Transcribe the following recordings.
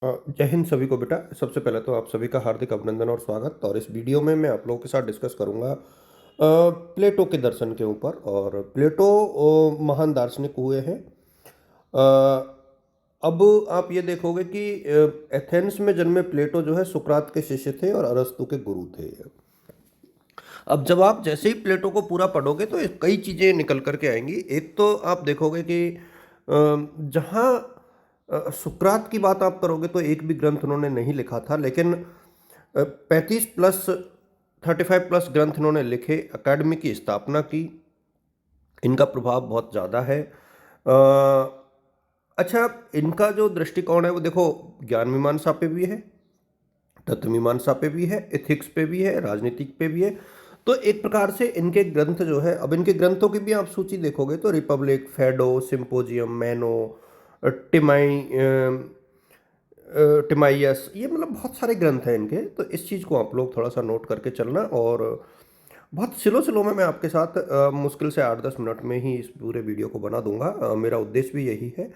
जय हिंद सभी को बेटा। सबसे पहले तो आप सभी का हार्दिक अभिनंदन और स्वागत। और इस वीडियो में मैं आप लोगों के साथ डिस्कस करूंगा प्लेटो के दर्शन के ऊपर। और प्लेटो महान दार्शनिक हुए हैं। अ, अब आप ये देखोगे कि एथेंस में जन्मे प्लेटो जो है सुकरात के शिष्य थे और अरस्तु के गुरु थे। अब जब आप जैसे ही प्लेटो को पूरा पढ़ोगे तो कई चीज़ें निकल करके आएंगी। एक तो आप देखोगे कि जहाँ सुकरात की बात आप करोगे तो एक भी ग्रंथ उन्होंने नहीं लिखा था, लेकिन 35 प्लस 35 प्लस ग्रंथ इन्होंने लिखे, अकेडमी की स्थापना की। इनका प्रभाव बहुत ज़्यादा है। अच्छा, इनका जो दृष्टिकोण है वो देखो, ज्ञान मीमांसा पे भी है, तत्व मीमांसा पे भी है, एथिक्स पे भी है, राजनीतिक पे भी है। तो एक प्रकार से इनके ग्रंथ जो है, अब इनके ग्रंथों की भी आप सूची देखोगे तो रिपब्लिक, फेडो, सिंपोजियम, मैनो, टिमाई टिमाइयस, ये मतलब बहुत सारे ग्रंथ हैं इनके। तो इस चीज़ को आप लोग थोड़ा सा नोट करके चलना। और बहुत स्लो स्लो में मैं आपके साथ मुश्किल से 8-10 मिनट में ही इस पूरे वीडियो को बना दूंगा। मेरा उद्देश्य भी यही है।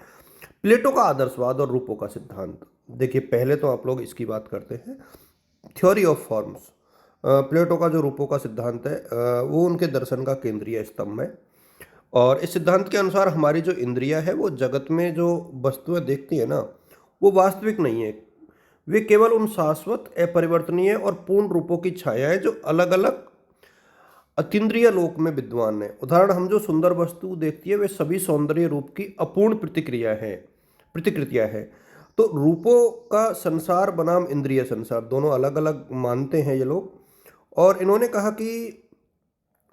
प्लेटो का आदर्शवाद और रूपों का सिद्धांत। देखिए, पहले तो आप लोग इसकी बात करते हैं, थ्योरी ऑफ फॉर्म्स। प्लेटो का जो रूपों का सिद्धांत है वो उनके दर्शन का केंद्रीय स्तंभ है। और इस सिद्धांत के अनुसार हमारी जो इंद्रियां है वो जगत में जो वस्तुएं देखती है ना, वो वास्तविक नहीं है। वे केवल उन शाश्वत, अपरिवर्तनीय और पूर्ण रूपों की छायाएं जो अलग अलग अतीन्द्रिय लोक में विद्वान है। उदाहरण, हम जो सुंदर वस्तु देखती है वे सभी सौंदर्य रूप की अपूर्ण प्रतिकृतियां है। तो रूपों का संसार बनाम इंद्रिय संसार दोनों अलग अलग मानते हैं ये लोग। और इन्होंने कहा कि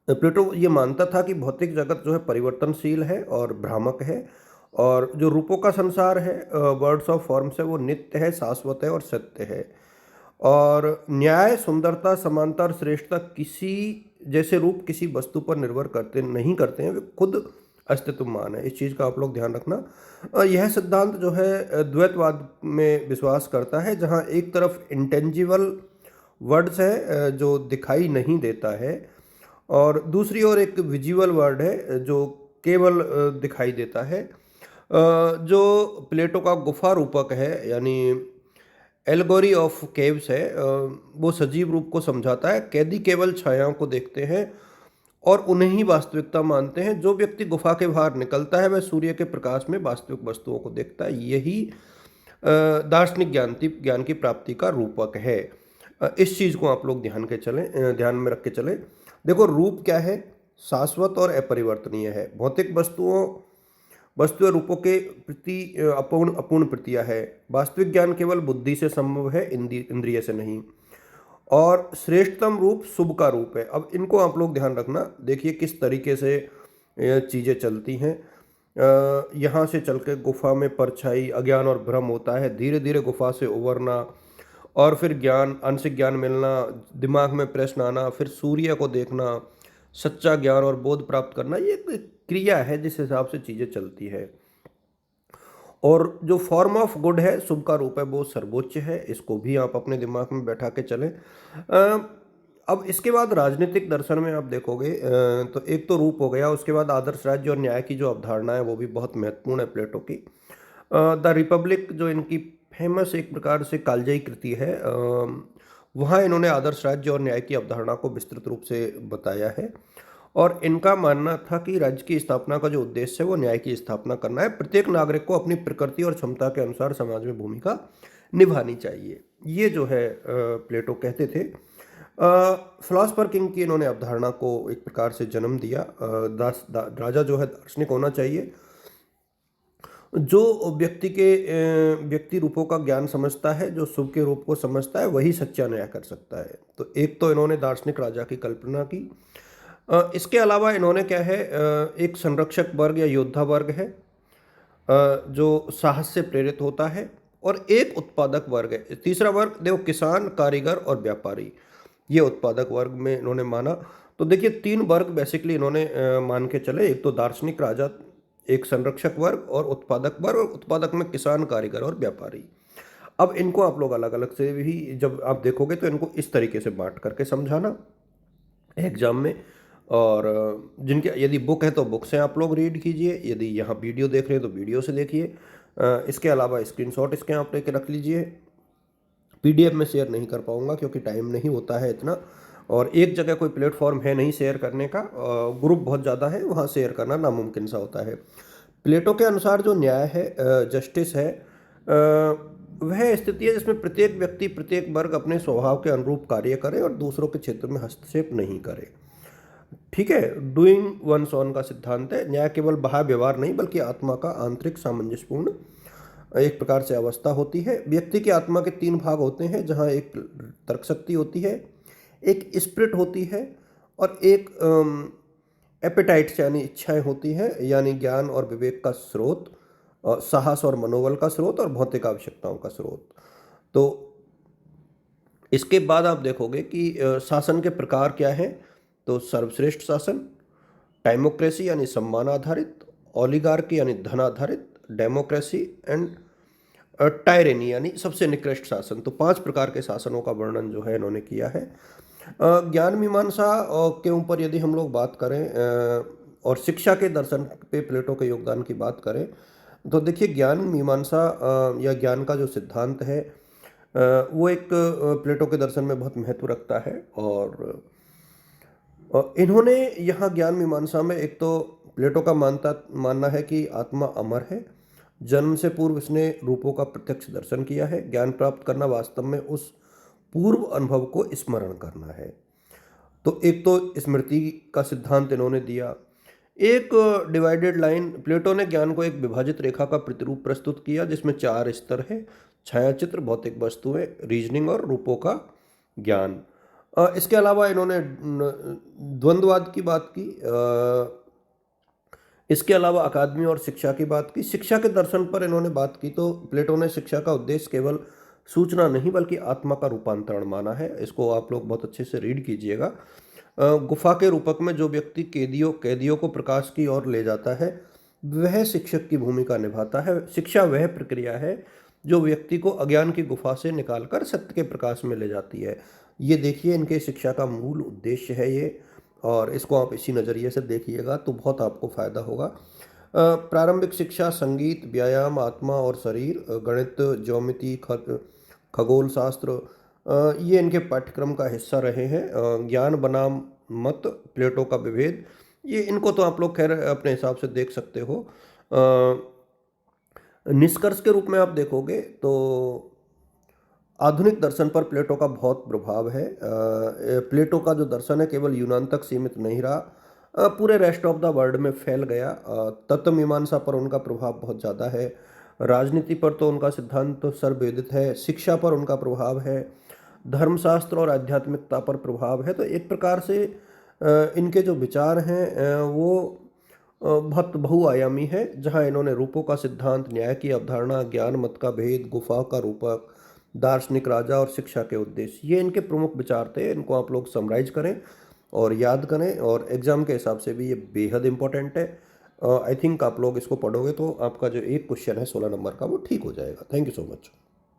प्लेटो ये मानता था कि भौतिक जगत जो है परिवर्तनशील है और भ्रामक है, और जो रूपों का संसार है, वर्ड्स ऑफ फॉर्म्स है, वो नित्य है, शाश्वत है और सत्य है। और न्याय, सुंदरता, समानता और श्रेष्ठता किसी जैसे रूप किसी वस्तु पर निर्भर नहीं करते हैं, वे खुद अस्तित्वमान है। इस चीज़ का आप लोग ध्यान रखना। यह सिद्धांत जो है द्वैतवाद में विश्वास करता है, जहाँ एक तरफ इंटेंजिबल वर्ड्स है जो दिखाई नहीं देता है, और दूसरी ओर एक विजुअल वर्ड है जो केवल दिखाई देता है। जो प्लेटो का गुफा रूपक है, यानी एल्गोरी ऑफ केव्स है, वो सजीव रूप को समझाता है। कैदी केवल छायाओं को देखते हैं और उन्हें ही वास्तविकता मानते हैं। जो व्यक्ति गुफा के बाहर निकलता है वह सूर्य के प्रकाश में वास्तविक वस्तुओं को देखता है। यही दार्शनिक ज्ञान की प्राप्ति का रूपक है। इस चीज़ को आप लोग ध्यान में रख के चलें। देखो, रूप क्या है? शाश्वत और अपरिवर्तनीय है। भौतिक वस्तुएं रूपों के प्रति अपूर्ण अपूर्ण प्रतिया है। वास्तविक ज्ञान केवल बुद्धि से संभव है, इंद्रिय से नहीं। और श्रेष्ठतम रूप शुभ का रूप है। अब इनको आप लोग ध्यान रखना। देखिए किस तरीके से चीज़ें चलती हैं। यहाँ से चल के गुफा में परछाई, अज्ञान और भ्रम होता है, धीरे धीरे गुफा से उबरना, और फिर ज्ञान, आंशिक ज्ञान मिलना, दिमाग में प्रश्न आना, फिर सूर्य को देखना, सच्चा ज्ञान और बोध प्राप्त करना। ये एक क्रिया है जिस हिसाब से चीज़ें चलती है। और जो फॉर्म ऑफ गुड है, शुभ का रूप है, वो सर्वोच्च है। इसको भी आप अपने दिमाग में बैठा के चलें। अब इसके बाद राजनीतिक दर्शन में आप देखोगे तो एक तो रूप हो गया, उसके बाद आदर्श राज्य और न्याय की जो अवधारणा है वो भी बहुत महत्वपूर्ण है प्लेटो की। द रिपब्लिक जो इनकी फेमस एक प्रकार से कालजयी कृति है, वहाँ इन्होंने आदर्श राज्य और न्याय की अवधारणा को विस्तृत रूप से बताया है। और इनका मानना था कि राज्य की स्थापना का जो उद्देश्य है वो न्याय की स्थापना करना है। प्रत्येक नागरिक को अपनी प्रकृति और क्षमता के अनुसार समाज में भूमिका निभानी चाहिए। ये जो है प्लेटो कहते थे। फिलासफर किंग की इन्होंने अवधारणा को एक प्रकार से जन्म दिया। राजा जो है दार्शनिक होना चाहिए, जो व्यक्ति रूपों का ज्ञान समझता है, जो शुभ के रूप को समझता है, वही सच्चा न्याय कर सकता है। तो एक तो इन्होंने दार्शनिक राजा की कल्पना की। इसके अलावा इन्होंने क्या है, एक संरक्षक वर्ग या योद्धा वर्ग है जो साहस से प्रेरित होता है, और एक उत्पादक वर्ग है। तीसरा वर्ग देखो, किसान, कारीगर और व्यापारी, ये उत्पादक वर्ग में इन्होंने माना। तो देखिए, 3 वर्ग बेसिकली इन्होंने मान के चले। एक तो दार्शनिक राजा, एक संरक्षक वर्ग और उत्पादक वर्ग, और उत्पादक में किसान, कारीगर और व्यापारी। अब इनको आप लोग अलग अलग से भी जब आप देखोगे तो इनको इस तरीके से बांट करके समझाना एग्जाम में। और जिनके यदि बुक है तो बुक से आप लोग रीड कीजिए, यदि यहाँ वीडियो देख रहे हैं तो वीडियो से देखिए। इसके अलावा स्क्रीनशॉट इसके आप लेके रख लीजिए। पीडीएफ में शेयर नहीं कर पाऊँगा क्योंकि टाइम नहीं होता है इतना, और एक जगह कोई प्लेटफॉर्म है नहीं शेयर करने का, ग्रुप बहुत ज़्यादा है, वहाँ शेयर करना नामुमकिन सा होता है। प्लेटो के अनुसार जो न्याय है, जस्टिस है, वह स्थिति है जिसमें प्रत्येक व्यक्ति प्रत्येक वर्ग अपने स्वभाव के अनुरूप कार्य करे और दूसरों के क्षेत्र में हस्तक्षेप नहीं करे। ठीक है, डूइंग वंस ऑन का सिद्धांत है। न्याय केवल बाह्य व्यवहार नहीं बल्कि आत्मा का आंतरिक सामंजस्यपूर्ण एक प्रकार से अवस्था होती है। व्यक्ति की आत्मा के 3 भाग होते हैं, जहाँ एक तर्क शक्ति होती है, एक स्पिरिट होती है, और एक एपेटाइट्स यानी इच्छाएं होती हैं, यानी ज्ञान और विवेक का स्रोत, और साहस और मनोबल का स्रोत, और भौतिक आवश्यकताओं का स्रोत। तो इसके बाद आप देखोगे कि शासन के प्रकार क्या हैं। तो सर्वश्रेष्ठ शासन, टाइमोक्रेसी यानी सम्मान आधारित, ओलिगार्की यानी धन आधारित, डेमोक्रेसी, एंड टायरेनी यानी सबसे निकृष्ट शासन। तो 5 प्रकार के शासनों का वर्णन जो है इन्होंने किया है। ज्ञान मीमांसा के ऊपर यदि हम लोग बात करें, और शिक्षा के दर्शन पे प्लेटो के योगदान की बात करें, तो देखिए ज्ञान मीमांसा या ज्ञान का जो सिद्धांत है, वो एक प्लेटो के दर्शन में बहुत महत्व रखता है। और इन्होंने यहाँ ज्ञान मीमांसा में एक तो प्लेटो का मानना है कि आत्मा अमर है, जन्म से पूर्व इसने रूपों का प्रत्यक्ष दर्शन किया है। ज्ञान प्राप्त करना वास्तव में उस पूर्व अनुभव को स्मरण करना है। तो एक तो स्मृति का सिद्धांत इन्होंने दिया। एक डिवाइडेड लाइन, प्लेटो ने ज्ञान को एक विभाजित रेखा का प्रतिरूप प्रस्तुत किया जिसमें 4 स्तर है: छायाचित्र, भौतिक वस्तुएं, रीजनिंग और रूपों का ज्ञान। इसके अलावा इन्होंने द्वंद्ववाद की बात की। इसके अलावा अकादमी और शिक्षा की बात की। शिक्षा के दर्शन पर इन्होंने बात की। तो प्लेटो ने शिक्षा का उद्देश्य केवल सूचना नहीं बल्कि आत्मा का रूपांतरण माना है। इसको आप लोग बहुत अच्छे से रीड कीजिएगा। गुफा के रूपक में जो व्यक्ति कैदियों को प्रकाश की ओर ले जाता है, वह शिक्षक की भूमिका निभाता है। शिक्षा वह प्रक्रिया है जो व्यक्ति को अज्ञान की गुफा से निकालकर सत्य के प्रकाश में ले जाती है। ये देखिए, इनके शिक्षा का मूल उद्देश्य है ये, और इसको आप इसी नज़रिए से देखिएगा तो बहुत आपको फायदा होगा। प्रारंभिक शिक्षा संगीत, व्यायाम, आत्मा और शरीर, गणित, ज्योमिति, खगोल शास्त्र, ये इनके पाठ्यक्रम का हिस्सा रहे हैं। ज्ञान बनाम मत, प्लेटो का विभेद, ये इनको तो आप लोग खैर अपने हिसाब से देख सकते हो। निष्कर्ष के रूप में आप देखोगे तो आधुनिक दर्शन पर प्लेटो का बहुत प्रभाव है। प्लेटो का जो दर्शन है केवल यूनान तक सीमित नहीं रहा, पूरे रेस्ट ऑफ द वर्ल्ड में फैल गया। तत्व मीमांसा पर उनका प्रभाव बहुत ज़्यादा है। राजनीति पर तो उनका सिद्धांत तो सर्वविदित है। शिक्षा पर उनका प्रभाव है। धर्मशास्त्र और आध्यात्मिकता पर प्रभाव है। तो एक प्रकार से इनके जो विचार हैं वो बहुत बहुआयामी है, जहाँ इन्होंने रूपों का सिद्धांत, न्याय की अवधारणा, ज्ञान मत का भेद, गुफा का रूपक, दार्शनिक राजा और शिक्षा के उद्देश्य, ये इनके प्रमुख विचार थे। इनको आप लोग समराइज करें और याद करें, और एग्जाम के हिसाब से भी ये बेहद इंपॉर्टेंट है। आई थिंक आप लोग इसको पढ़ोगे तो आपका जो एक क्वेश्चन है 16 नंबर का वो ठीक हो जाएगा। Thank you so much.